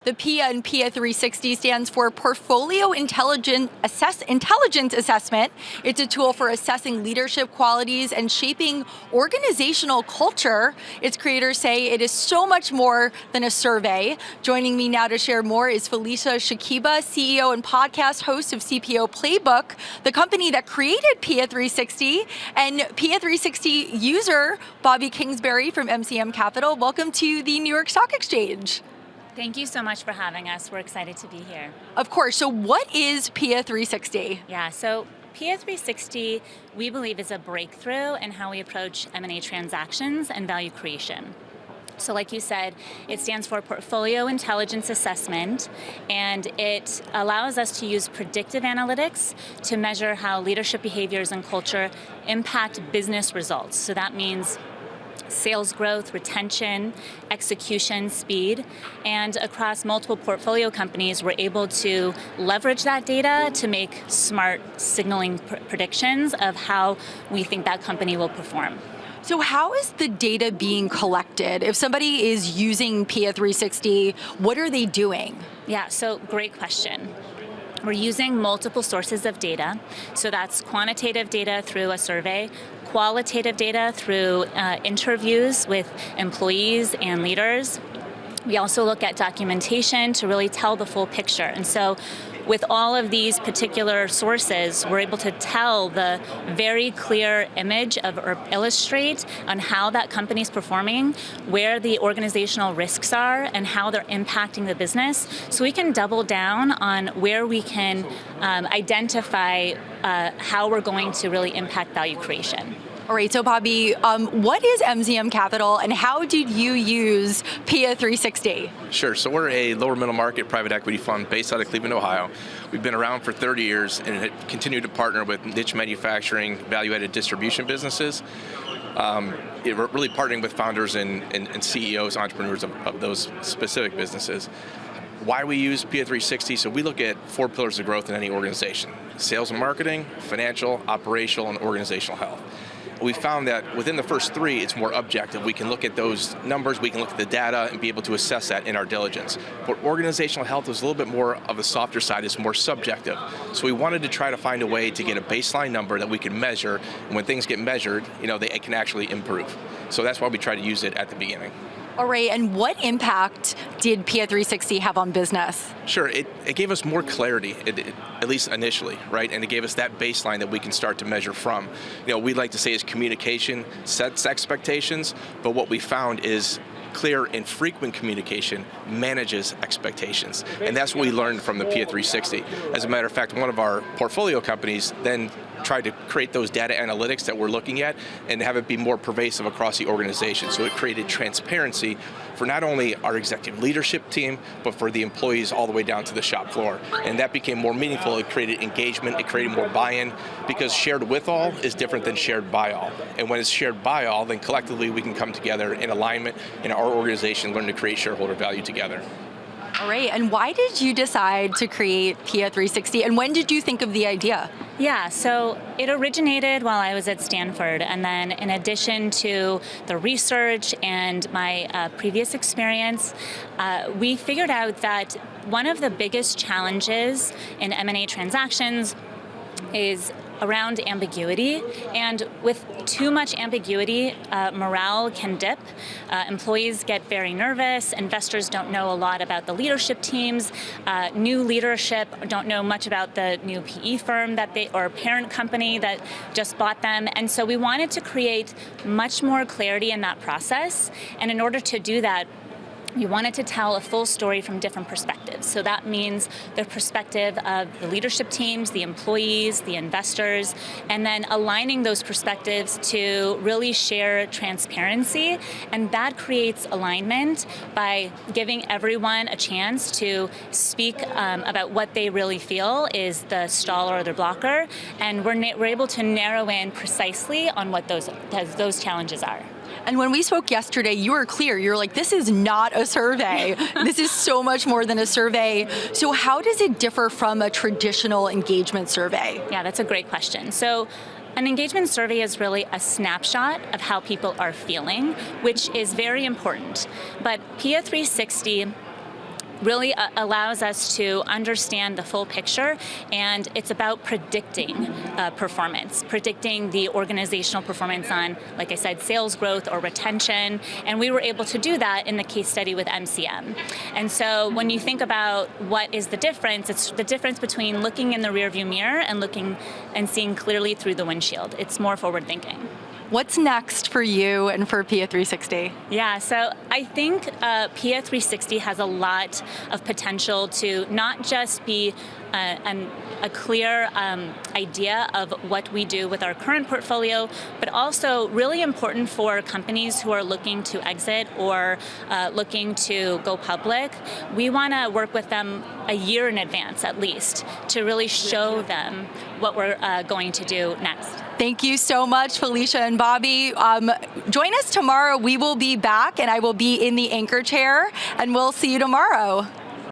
The PIA and Pia360 stands for Portfolio Intelligence Assessment. It's a tool for assessing leadership qualities and shaping organizational culture. Its creators say it is so much more than a survey. Joining me now to share more is Felicia Shakiba, CEO and podcast host of CPO Playbook, the company that created Pia360, and Pia360 user Bobby Kingsbury from MCM Capital. Welcome to the New York Stock Exchange. Thank you so much for having us. We're excited to be here. Of course. So what is Pia360? Yeah, so Pia360, we believe, is a breakthrough in how we approach M&A transactions and value creation. So like you said, it stands for Portfolio Intelligence Assessment, and it allows us to use predictive analytics to measure how leadership behaviors and culture impact business results. So that means sales growth, retention, execution, speed, and across multiple portfolio companies, we're able to leverage that data to make smart signaling predictions of how we think that company will perform. So how is the data being collected? If somebody is using Pia360, what are they doing? Yeah, so great question. We're using multiple sources of data. So that's quantitative data through a survey, qualitative data through interviews with employees and leaders. We also look at documentation to really tell the full picture. And so with all of these particular sources, we're able to tell the very clear image of, or illustrate on how that company's performing, where the organizational risks are, and how they're impacting the business. So we can double down on where we can identify how we're going to really impact value creation. All right, so Bobby, what is MCM Capital and how did you use Pia360? Sure, so we're a lower middle market private equity fund based out of Cleveland, Ohio. We've been around for 30 years and have continued to partner with niche manufacturing, value-added distribution businesses. We're really partnering with founders and CEOs, entrepreneurs of those specific businesses. Why we use Pia360, so we look at 4 pillars of growth in any organization: sales and marketing, financial, operational, and organizational health. We found that within the first 3, it's more objective. We can look at those numbers, we can look at the data and be able to assess that in our diligence. But organizational health is a little bit more of the softer side, it's more subjective. So we wanted to try to find a way to get a baseline number that we can measure, and when things get measured, they can actually improve. So that's why we try to use it at the beginning. All right, and what impact did Pia360 have on business? Sure, it gave us more clarity, at least initially, right? And it gave us that baseline that we can start to measure from. We like to say is communication sets expectations, but what we found is clear and frequent communication manages expectations. And that's what we learned from the Pia360. As a matter of fact, one of our portfolio companies then tried to create those data analytics that we're looking at and have it be more pervasive across the organization. So it created transparency for not only our executive leadership team, but for the employees all the way down to the shop floor. And that became more meaningful. It created engagement, it created more buy-in, because shared with all is different than shared by all. And when it's shared by all, then collectively we can come together in alignment in our organization, learn to create shareholder value together. All right, and why did you decide to create Pia360, and when did you think of the idea? Yeah, so it originated while I was at Stanford, and then in addition to the research and my previous experience, we figured out that one of the biggest challenges in M&A transactions is around ambiguity, and with too much ambiguity, morale can dip. Employees get very nervous, investors don't know a lot about the leadership teams, new leadership don't know much about the new PE firm or parent company that just bought them, and so we wanted to create much more clarity in that process, and in order to do that, we wanted to tell a full story from different perspectives. So that means the perspective of the leadership teams, the employees, the investors, and then aligning those perspectives to really share transparency. And that creates alignment by giving everyone a chance to speak about what they really feel is the stall or the blocker. And we're able to narrow in precisely on what those challenges are. And when we spoke yesterday, you were clear. You're like, this is not a survey. This is so much more than a survey. So how does it differ from a traditional engagement survey? Yeah, that's a great question. So an engagement survey is really a snapshot of how people are feeling, which is very important. But Pia360 really allows us to understand the full picture, and it's about predicting performance, predicting the organizational performance on, like I said, sales growth or retention, and we were able to do that in the case study with MCM. And so when you think about what is the difference, it's the difference between looking in the rearview mirror and looking and seeing clearly through the windshield. It's more forward thinking. What's next for you and for Pia360? Yeah, so I think Pia360 has a lot of potential to not just be a clear idea of what we do with our current portfolio, but also really important for companies who are looking to exit or looking to go public. We want to work with them a year in advance at least to really show them what we're going to do next. Thank you so much, Felicia and Bobby. Join us tomorrow. We will be back, and I will be in the anchor chair, and we'll see you tomorrow.